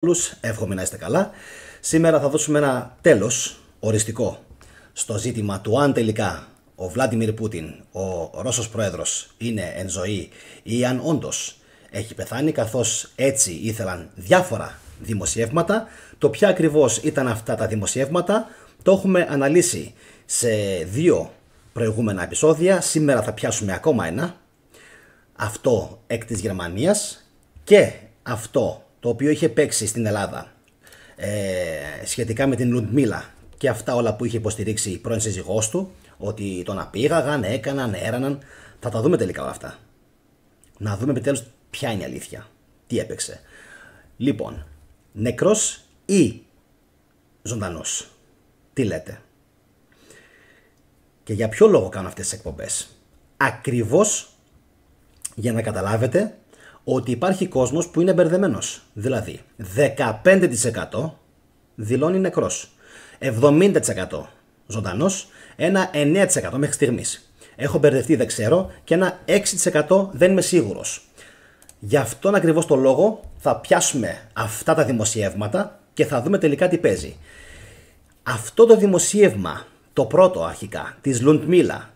Όλους, εύχομαι να είστε καλά. Σήμερα θα δώσουμε ένα τέλος οριστικό στο ζήτημα του αν τελικά ο Βλάντιμιρ Πούτιν, ο Ρώσος πρόεδρος, είναι εν ζωή ή αν όντως έχει πεθάνει, καθώς έτσι ήθελαν διάφορα δημοσιεύματα. Το ποια ακριβώς ήταν αυτά τα δημοσιεύματα το έχουμε αναλύσει σε 2 προηγούμενα επεισόδια. Σήμερα θα πιάσουμε ακόμα ένα, αυτό εκ της Γερμανίας και αυτό το οποίο είχε παίξει στην Ελλάδα σχετικά με την Λουντμίλα και αυτά όλα που είχε υποστηρίξει η πρώην σύζυγός του, ότι τον απήγαγαν, έκαναν, έραναν. Θα τα δούμε τελικά όλα αυτά. Να δούμε επιτέλους ποια είναι η αλήθεια, τι έπαιξε. Λοιπόν, νεκρός ή ζωντανός, τι λέτε? Και για ποιο λόγο κάνω αυτές τις εκπομπές? Ακριβώς για να καταλάβετε ότι υπάρχει κόσμος που είναι μπερδεμένος. Δηλαδή 15% δηλώνει νεκρός, 70% ζωντανός, ένα 9% μέχρι στιγμής. Έχω μπερδευτεί, δεν ξέρω, και ένα 6% δεν είμαι σίγουρος. Γι' αυτόν ακριβώς το λόγο θα πιάσουμε αυτά τα δημοσιεύματα και θα δούμε τελικά τι παίζει. Αυτό το δημοσίευμα, το πρώτο αρχικά, της Λουντμίλα,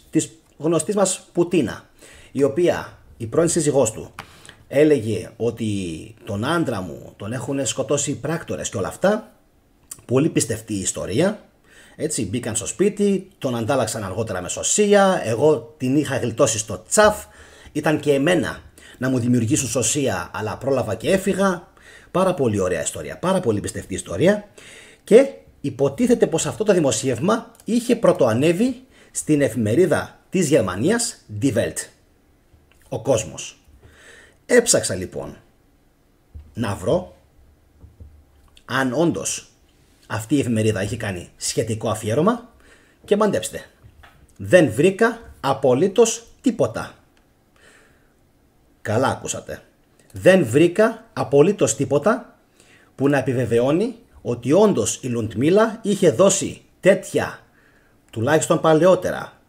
της γνωστής μας Πουτίνα, η οποία η πρώην σύζυγός του έλεγε ότι τον άντρα μου τον έχουν σκοτώσει πράκτορες και όλα αυτά. Πολύ πιστευτή η ιστορία. Έτσι, μπήκαν στο σπίτι, τον αντάλλαξαν αργότερα με σωσία. Εγώ την είχα γλιτώσει στο τσαφ. Ήταν και εμένα να μου δημιουργήσουν σωσία, αλλά πρόλαβα και έφυγα. Πάρα πολύ ωραία ιστορία, πάρα πολύ πιστευτή ιστορία. Και υποτίθεται πως αυτό το δημοσίευμα είχε πρωτοανέβει στην εφημερίδα της Γερμανίας Die Welt, ο κόσμος. Έψαξα λοιπόν να βρω αν όντως αυτή η εφημερίδα έχει κάνει σχετικό αφιέρωμα και μαντέψτε, δεν βρήκα απολύτως τίποτα. Καλά ακούσατε. Δεν βρήκα απολύτως τίποτα που να επιβεβαιώνει ότι όντως η Λουντμίλα είχε δώσει τέτοια, τουλάχιστον παλαιότερα,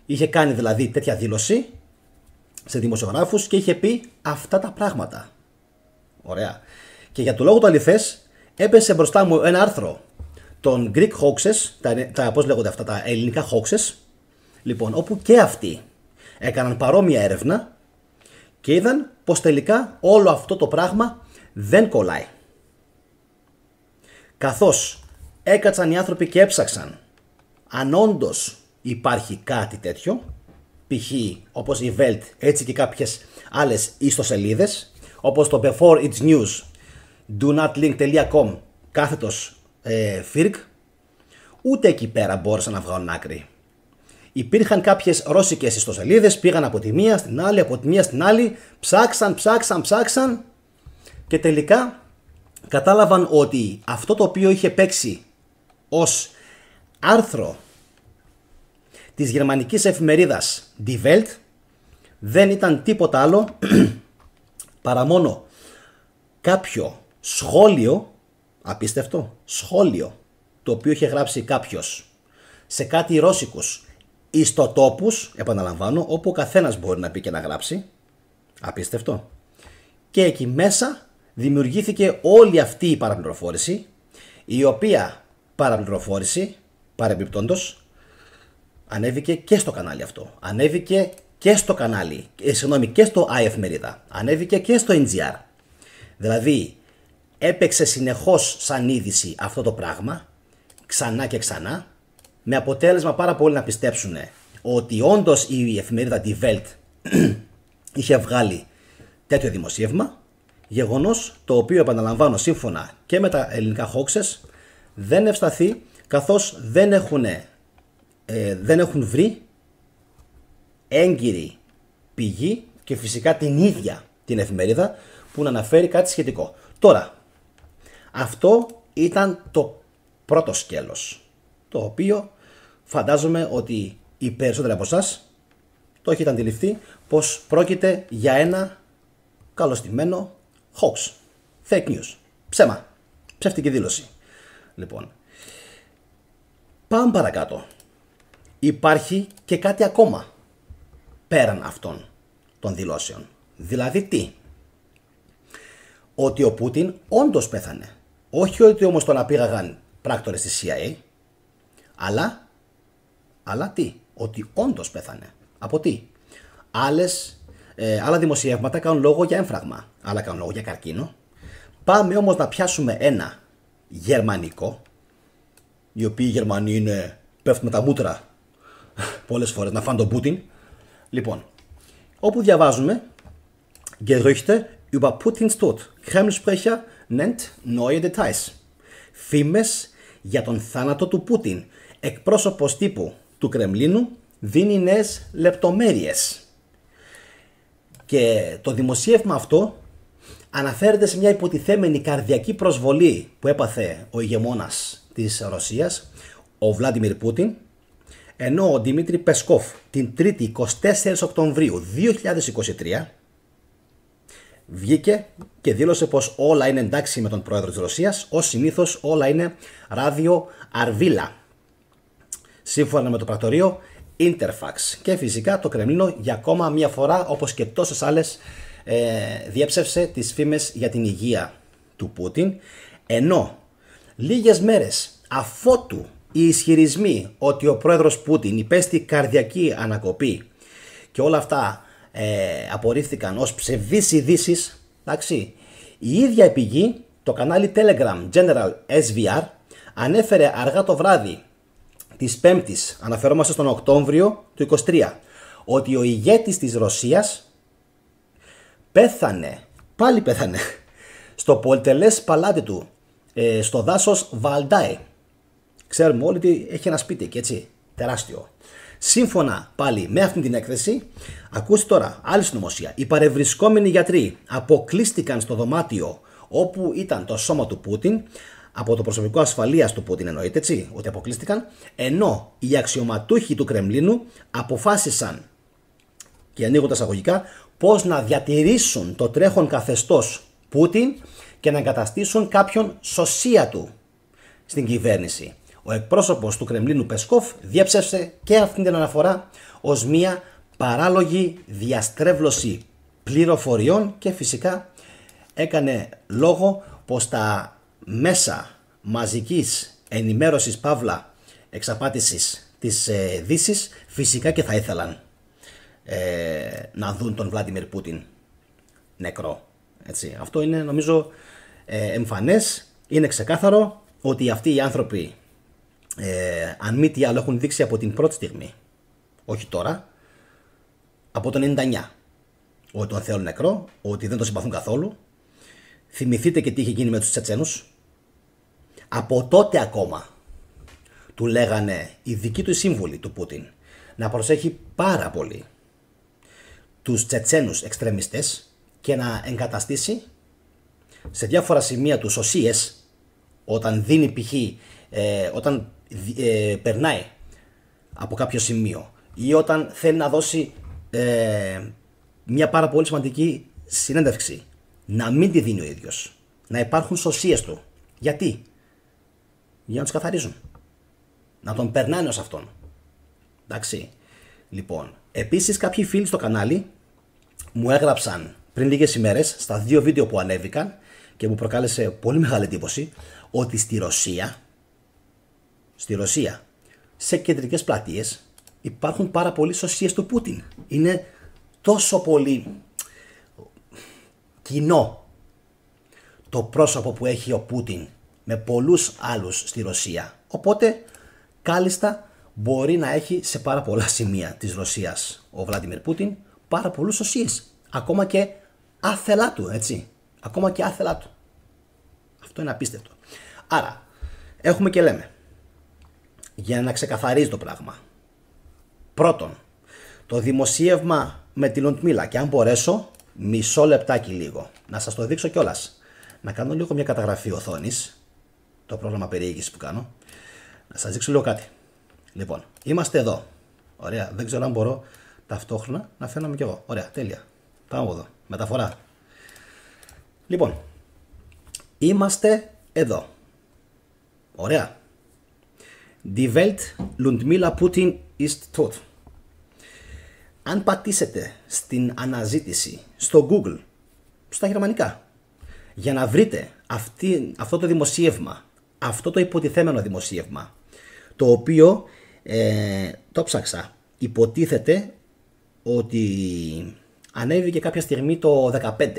είχε κάνει δηλαδή τέτοια δήλωση σε δημοσιογράφους και είχε πει αυτά τα πράγματα. Ωραία. Και για το λόγο του αληθές έπεσε μπροστά μου ένα άρθρο των Greek hoaxes, πώς λέγονται αυτά τα ελληνικά hoaxes, λοιπόν, όπου και αυτοί έκαναν παρόμοια έρευνα και είδαν πως τελικά όλο αυτό το πράγμα δεν κολλάει. Καθώς έκατσαν οι άνθρωποι και έψαξαν αν όντως υπάρχει κάτι τέτοιο, π.χ. όπως η Welt, έτσι και κάποιες άλλες ιστοσελίδες, όπως το Before It's News, don'tlink.com /FIRG, ούτε εκεί πέρα μπόρεσαν να βγάλουν άκρη. Υπήρχαν κάποιες ρώσικες ιστοσελίδες, πήγαν από τη μία στην άλλη, από τη μία στην άλλη, ψάξαν και τελικά κατάλαβαν ότι αυτό το οποίο είχε παίξει ως άρθρο της γερμανικής εφημερίδας Die Welt δεν ήταν τίποτα άλλο παρά μόνο κάποιο σχόλιο, απίστευτο σχόλιο, το οποίο είχε γράψει κάποιος σε κάτι ρώσικους ιστοτόπους, επαναλαμβάνω, όπου ο καθένας μπορεί να πει και να γράψει, απίστευτο. Και εκεί μέσα δημιουργήθηκε όλη αυτή η παραπληροφόρηση, η οποία παραπληροφόρηση, παρεμπιπτόντως, ανέβηκε και στο κανάλι αυτό. Ανέβηκε και στο κανάλι, και στο iEfημερίδα. Ανέβηκε και στο NGR. Δηλαδή, έπαιξε συνεχώς σαν είδηση αυτό το πράγμα, ξανά και ξανά, με αποτέλεσμα πάρα πολύ να πιστέψουν ότι όντως η εφημερίδα Die Welt είχε βγάλει τέτοιο δημοσίευμα, γεγονός το οποίο, επαναλαμβάνω, σύμφωνα και με τα ελληνικά hoaxes, δεν ευσταθεί, καθώς δεν έχουν βρει έγκυρη πηγή και φυσικά την ίδια την εφημερίδα που να αναφέρει κάτι σχετικό. Τώρα, αυτό ήταν το πρώτο σκέλος, το οποίο φαντάζομαι ότι οι περισσότεροι από εσάς το έχετε αντιληφθεί πως πρόκειται για ένα καλωστημένο hoax, fake news, ψέμα, ψεύτικη δήλωση. Λοιπόν, πάμε παρακάτω. Υπάρχει και κάτι ακόμα πέραν αυτών των δηλώσεων. Δηλαδή τι? ότι ο Πούτιν όντως πέθανε. Όχι ότι όμως τον απήγαγαν πράκτορες της CIA, αλλά τι, ότι όντως πέθανε. Από τι? Άλλα δημοσιεύματα κάνουν λόγο για έμφραγμα, άλλα κάνουν λόγο για καρκίνο. Πάμε όμως να πιάσουμε ένα γερμανικό, οι οποίοι οι Γερμανοί πέφτουν με τα μούτρα πολλές φορές να φάνε τον Πούτιν. Λοιπόν, όπου διαβάζουμε Gerüchte über Putins Tod. Kreml-Sprecher nennt neue Details. Φήμες για τον θάνατο του Πούτιν. Εκπρόσωπος τύπου του Κρεμλίνου δίνει νέες λεπτομέρειες. Και το δημοσίευμα αυτό αναφέρεται σε μια υποτιθέμενη καρδιακή προσβολή που έπαθε ο ηγεμόνας της Ρωσίας, ο Βλάντιμιρ Πούτιν, ενώ ο Δημήτρη Πεσκόφ την 3η 24 Οκτωβρίου 2023 βγήκε και δήλωσε πως όλα είναι εντάξει με τον πρόεδρο της Ρωσίας, ως συνήθως όλα είναι ράδιο αρβίλα, σύμφωνα με το πρακτορείο Interfax. Και φυσικά το Κρεμλίνο για ακόμα μια φορά, όπως και τόσες άλλες, διέψευσε τις φήμες για την υγεία του Πούτιν, ενώ λίγες μέρες αφότου οι ισχυρισμοί ότι ο πρόεδρος Πούτιν υπέστη καρδιακή ανακοπή και όλα αυτά απορρίφθηκαν ως ψευδείς ειδήσεις, εντάξει, η ίδια η πηγή, το κανάλι Telegram General SVR, ανέφερε αργά το βράδυ της 5ης, αναφερόμαστε στον Οκτώβριο του 23, ότι ο ηγέτης της Ρωσίας πάλι πέθανε, στο πολυτελές παλάτι του, στο δάσος Βαλντάι. Ξέρουμε όλοι ότι έχει ένα σπίτι εκεί, έτσι, τεράστιο. Σύμφωνα πάλι με αυτή την έκθεση, ακούστε τώρα, άλλη συνωμοσία. Οι παρευρισκόμενοι γιατροί αποκλείστηκαν στο δωμάτιο όπου ήταν το σώμα του Πούτιν, από το προσωπικό ασφαλείας του Πούτιν εννοείται, έτσι, ότι αποκλείστηκαν, ενώ οι αξιωματούχοι του Κρεμλίνου αποφάσισαν, και ανοίγω τα εισαγωγικά, πώς να διατηρήσουν το τρέχον καθεστώς Πούτιν και να εγκαταστήσουν κάποιον σωσία του στην κυβέρνηση. Ο εκπρόσωπος του Κρεμλίνου Πεσκόφ διέψευσε και αυτή την αναφορά ως μια παράλογη διαστρέβλωση πληροφοριών και φυσικά έκανε λόγο πως τα μέσα μαζικής ενημέρωσης παύλα εξαπάτησης της Δύσης φυσικά και θα ήθελαν να δουν τον Βλάντιμιρ Πούτιν νεκρό. Έτσι. Αυτό είναι νομίζω εμφανές, είναι ξεκάθαρο ότι αυτοί οι άνθρωποι αν μη τι άλλο έχουν δείξει από την πρώτη στιγμή, όχι τώρα, από το 99, ότι τον θέλουν νεκρό, ότι δεν τον συμπαθούν καθόλου. Θυμηθείτε και τι είχε γίνει με τους Τσετσένους. Από τότε ακόμα του λέγανε οι δικοί του σύμβουλοι του Πούτιν να προσέχει πάρα πολύ τους Τσετσένους εξτρεμιστές και να εγκαταστήσει σε διάφορα σημεία τους οσίες όταν δίνει π.χ. Όταν περνάει από κάποιο σημείο ή όταν θέλει να δώσει μια πάρα πολύ σημαντική συνέντευξη, να μην τη δίνει ο ίδιος, να υπάρχουν σωσίες του. Γιατί? Για να τους καθαρίζουν, να τον περνάνε ως αυτόν. Εντάξει. Λοιπόν, επίσης κάποιοι φίλοι στο κανάλι μου έγραψαν πριν λίγες ημέρες στα 2 βίντεο που ανέβηκαν και μου προκάλεσε πολύ μεγάλη εντύπωση ότι στη Ρωσία, σε κεντρικές πλατείες υπάρχουν πάρα πολλοί σωσίες του Πούτιν. Είναι τόσο πολύ κοινό το πρόσωπο που έχει ο Πούτιν με πολλούς άλλους στη Ρωσία. Οπότε κάλλιστα μπορεί να έχει σε πάρα πολλά σημεία της Ρωσίας ο Βλάντιμιρ Πούτιν πάρα πολλούς σωσίες. Ακόμα και άθελά του, έτσι. Ακόμα και άθελά του. Αυτό είναι απίστευτο. Άρα, έχουμε και λέμε, για να ξεκαθαρίζει το πράγμα. Πρώτον, το δημοσίευμα με τη Λουντμίλα, και αν μπορέσω, μισό λεπτάκι λίγο, να σας το δείξω κιόλας. Να κάνω λίγο μια καταγραφή οθόνης, το πρόγραμμα περιήγησης που κάνω, να σας δείξω λίγο κάτι. Λοιπόν, είμαστε εδώ. Ωραία, δεν ξέρω αν μπορώ ταυτόχρονα να φαίνομαι κι εγώ. Ωραία, τέλεια. Πάμε από εδώ. Μεταφορά. Λοιπόν, είμαστε εδώ. Ωραία. Die Welt Ludmila Putin ist tot. Αν πατήσετε στην αναζήτηση στο Google, στα γερμανικά, για να βρείτε αυτό το δημοσίευμα, αυτό το υποτιθέμενο δημοσίευμα, το οποίο το ψάξα, υποτίθεται ότι ανέβηκε κάποια στιγμή το 2015.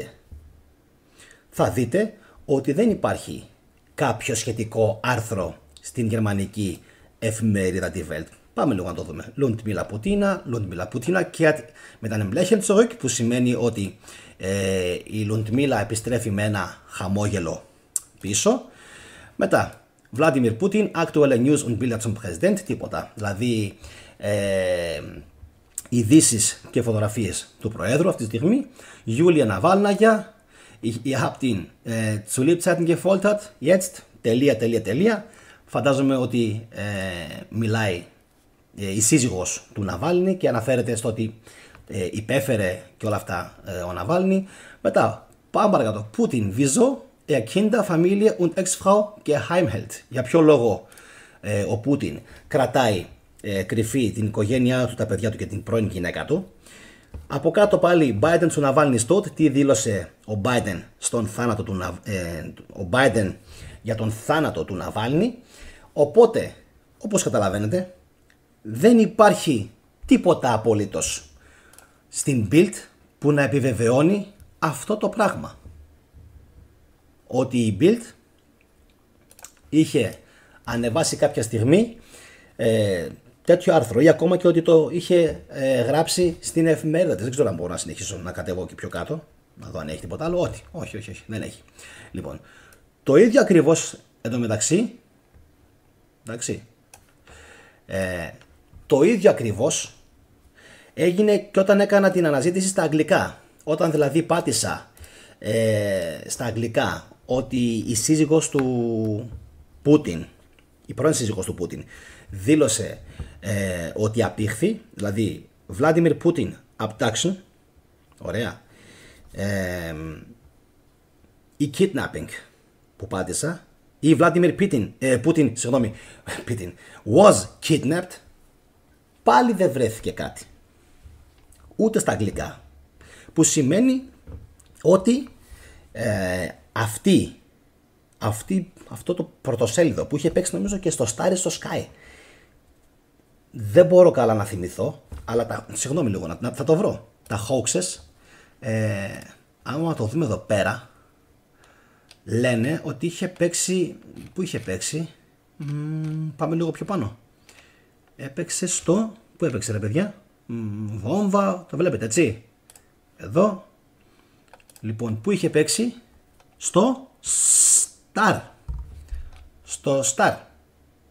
Θα δείτε ότι δεν υπάρχει κάποιο σχετικό άρθρο στην γερμανική εφημερίδα Die Welt. Πάμε λίγο να το δούμε. Lundmila Putina kehrt mit einem Lächeln zurück, που σημαίνει ότι η Lundmila επιστρέφει με ένα χαμόγελο πίσω. Μετά, Vladimir Putin, aktuelle News und Bilder zum Präsident, τίποτα. Δηλαδή, ειδήσεις και φωτογραφίες του Προέδρου αυτή τη στιγμή. Julia Nawalnaya, ihr habt ihn zu Lebzeiten gefoltert, jetzt, τελεία. Φαντάζομαι ότι μιλάει η σύζυγος του Ναβάλνη και αναφέρεται στο ότι υπέφερε και όλα αυτά ο Ναβάλνη. Μετά, πάμε παρακάτω. Putin, wieso er Kinder, Familie und Ex-Frau geheim hält. Για ποιο λόγο ο Πούτιν κρατάει κρυφή την οικογένειά του, τα παιδιά του και την πρώην γυναίκα του. Από κάτω πάλι, Biden του Ναβάλνη Στότ. Τι δήλωσε ο Biden για τον θάνατο του Ναβάλνη. Οπότε, όπως καταλαβαίνετε, δεν υπάρχει τίποτα απολύτως στην Bild που να επιβεβαιώνει αυτό το πράγμα. Ότι η Bild είχε ανεβάσει κάποια στιγμή τέτοιο άρθρο ή ακόμα και ότι το είχε γράψει στην εφημερίδα της. Δεν ξέρω αν μπορώ να συνεχίσω να κατεβώ και πιο κάτω, να δω αν έχει τίποτα άλλο. Όχι, δεν έχει. Λοιπόν, το ίδιο ακριβώς εντωμεταξύ, εντάξει, το ίδιο ακριβώς έγινε και όταν έκανα την αναζήτηση στα αγγλικά. Όταν δηλαδή πάτησα στα αγγλικά ότι η σύζυγος του Πούτιν, η πρώην σύζυγος του Πούτιν, δήλωσε ότι απήχθη, δηλαδή Vladimir Putin abduction, ωραία, ή kidnapping που πάτησα, ή Vladimir Putin was kidnapped, πάλι δεν βρέθηκε κάτι, ούτε στα αγγλικά, που σημαίνει ότι αυτό το πρωτοσέλιδο που είχε παίξει νομίζω και στο Star στο Sky, δεν μπορώ καλά να θυμηθώ, αλλά συγγνώμη λίγο, θα το βρω, τα hoaxes, άμα το δούμε εδώ πέρα, λένε ότι είχε παίξει, πού είχε παίξει, πάμε λίγο πιο πάνω, έπαιξε πού έπαιξε ρε παιδιά, βόμβα, το βλέπετε έτσι, εδώ, λοιπόν, πού είχε παίξει, στο Star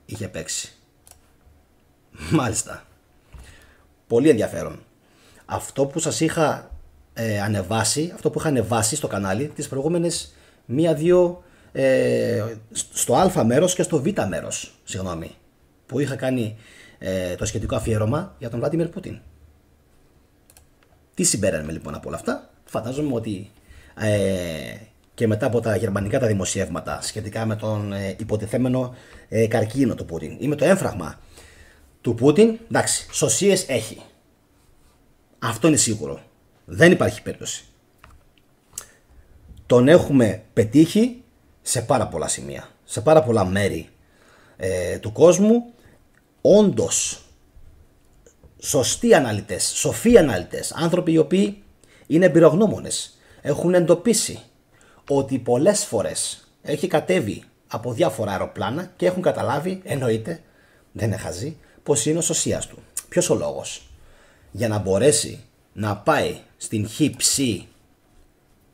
είχε παίξει. Μάλιστα. Πολύ ενδιαφέρον. Αυτό που σας είχα ανεβάσει, αυτό που είχα ανεβάσει στο κανάλι τις προηγούμενες 1-2 στο α μέρος και στο β μέρος, συγγνώμη, που είχα κάνει το σχετικό αφιέρωμα για τον Βλάντιμιρ Πούτιν. Τι συμπέραμε λοιπόν από όλα αυτά? Φαντάζομαι ότι και μετά από τα γερμανικά τα δημοσιεύματα σχετικά με τον υποτιθέμενο καρκίνο του Πούτιν ή με το έμφραγμα του Πούτιν, εντάξει, σωσίες έχει. Αυτό είναι σίγουρο. Δεν υπάρχει περίπτωση. Τον έχουμε πετύχει σε πάρα πολλά σημεία, σε πάρα πολλά μέρη του κόσμου. Όντως, σωστοί αναλυτές, σοφοί αναλυτές, άνθρωποι οι οποίοι είναι εμπειρογνώμονες, έχουν εντοπίσει ότι πολλές φορές έχει κατέβει από διάφορα αεροπλάνα και έχουν καταλάβει, εννοείται, δεν είναι χαζί, πως είναι ο σωσίας του. Ποιος ο λόγος? Για να μπορέσει να πάει στην χύψη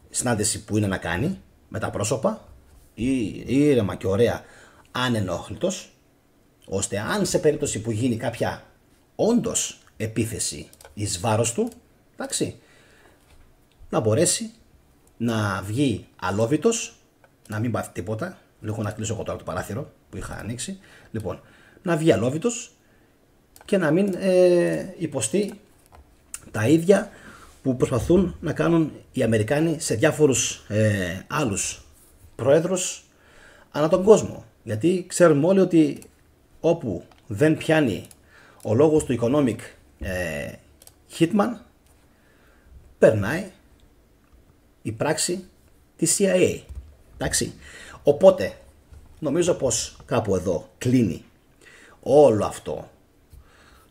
συνάντηση που είναι να κάνει με τα πρόσωπα, ήρεμα και ωραία, ανενόχλητος, ώστε αν σε περίπτωση που γίνει κάποια όντως επίθεση εις βάρος του, εντάξει, να μπορέσει να βγει αλόβητος, να μην πάθει τίποτα. Λίγο να κλείσω εγώ τώρα το παράθυρο που είχα ανοίξει. Λοιπόν, να βγει αλόβητος και να μην υποστεί τα ίδια που προσπαθούν να κάνουν οι Αμερικάνοι σε διάφορους άλλους πρόεδρους ανά τον κόσμο. Γιατί ξέρουμε όλοι ότι όπου δεν πιάνει ο λόγος του economic hitman, περνάει η πράξη της CIA. Εντάξει. Οπότε, νομίζω πως κάπου εδώ κλείνει όλο αυτό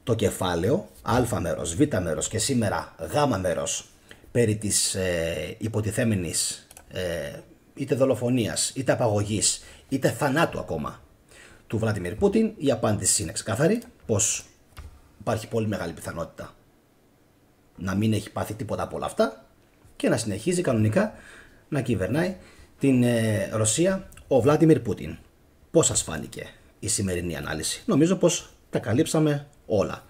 το κεφάλαιο, α μέρος, β μέρος και σήμερα γ μέρος, περί της υποτιθέμενης είτε δολοφονίας, είτε απαγωγής, είτε θανάτου ακόμα του Βλάντιμιρ Πούτιν. Η απάντηση είναι ξεκάθαρη, πως υπάρχει πολύ μεγάλη πιθανότητα να μην έχει πάθει τίποτα από όλα αυτά και να συνεχίζει κανονικά να κυβερνάει την Ρωσία ο Βλάντιμιρ Πούτιν. Πώς σας φάνηκε η σημερινή ανάλυση? Νομίζω πως τα καλύψαμε όλα.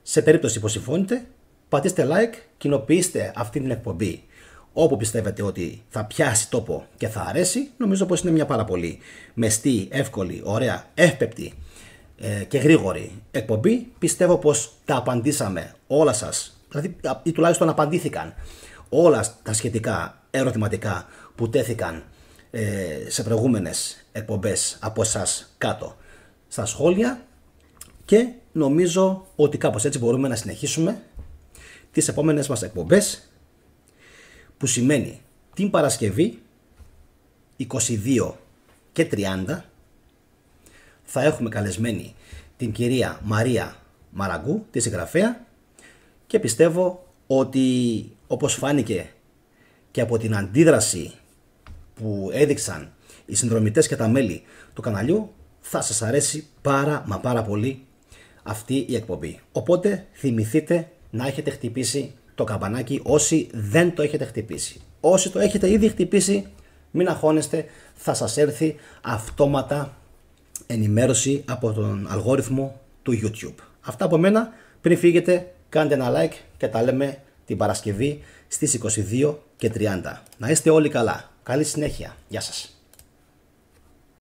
Σε περίπτωση που συμφωνείτε, πατήστε like, κοινοποιήστε αυτή την εκπομπή όπου πιστεύετε ότι θα πιάσει τόπο και θα αρέσει. Νομίζω πως είναι μια πάρα πολύ μεστή, εύκολη, ωραία, εύπεπτη και γρήγορη εκπομπή. Πιστεύω πως τα απαντήσαμε όλα σας, δηλαδή, ή τουλάχιστον απαντήθηκαν όλα τα σχετικά ερωτηματικά που τέθηκαν σε προηγούμενες εκπομπές από εσάς κάτω στα σχόλια, και νομίζω ότι κάπως έτσι μπορούμε να συνεχίσουμε τις επόμενες μας εκπομπές, που σημαίνει την Παρασκευή 22 και 30 θα έχουμε καλεσμένη την κυρία Μαρία Μαραγκού, τη συγγραφέα, και πιστεύω ότι, όπως φάνηκε και από την αντίδραση που έδειξαν οι συνδρομητές και τα μέλη του καναλιού, θα σας αρέσει πάρα πολύ αυτή η εκπομπή. Οπότε θυμηθείτε να έχετε χτυπήσει το καμπανάκι όσοι δεν το έχετε χτυπήσει. Όσοι το έχετε ήδη χτυπήσει, μην αγχώνεστε, θα σας έρθει αυτόματα ενημέρωση από τον αλγόριθμο του YouTube. Αυτά από μένα. Πριν φύγετε, κάντε ένα like και τα λέμε την Παρασκευή στις 22 και 30. Να είστε όλοι καλά. Καλή συνέχεια. Γεια σας.